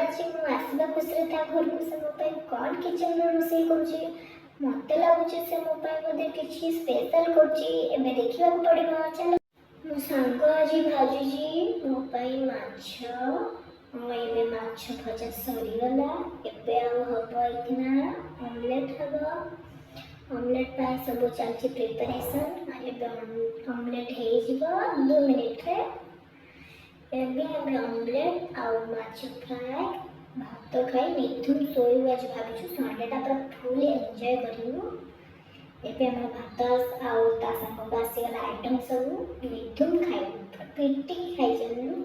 आज मुझे आसवा खुशी था घर को से मो कौन किचन रोषे करुँची मत लगुच से मो किसी स्पेशल करुँची देखा पड़ो। चलो मो सांग आज भाजुची मो माछ ये माछ भजा सरीगला एवं हम ऑमलेट हम ऑमलेट सब चलती प्रिपरेशन ऑमलेट हो 2 मिनिट रे एवं ऑमलेट आउ माछ फ्राए भात खाई मिथुन शोयु आज भावी संडेटा पूरा फुल एंजॉय करूँ। एवं आम भात आउ सांग आसीगला आइटम सब मिथुन खाई पेटी खाई चलू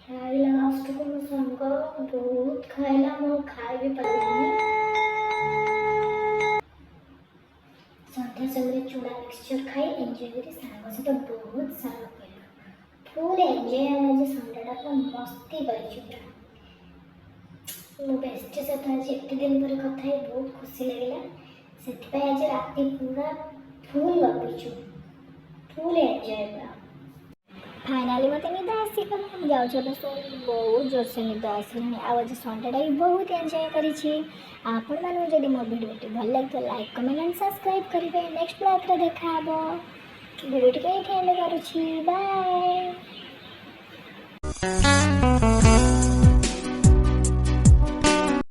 खाइला लास्ट को मो सांग बहुत खाइला मो खाई भी पानी संध्या समय चूड़ा मिक्सचर खाई एंजॉय करी सांग सहित बहुत सारा फुल एंजॉय आज संडेटा पूरा मस्ती कर मो बेस्ट सहित आज एत दिन पर कथा बहुत खुशी लगे से आज राति पूरा फुल गपीचु फुल एंजॉय पूरा फाइनाली मत निद आसगला जाऊँ बहुत जोर से निद आसला आज संडेटा भी बहुत एंजॉय आपण मानू जदि मो भिडियो भल लगे तो लाइक कमेंट एंड सब्सक्राइब करेंगे। नेक्स्ट ब्लॉग रे देखा भिडियो टी एंड करुँची बाय।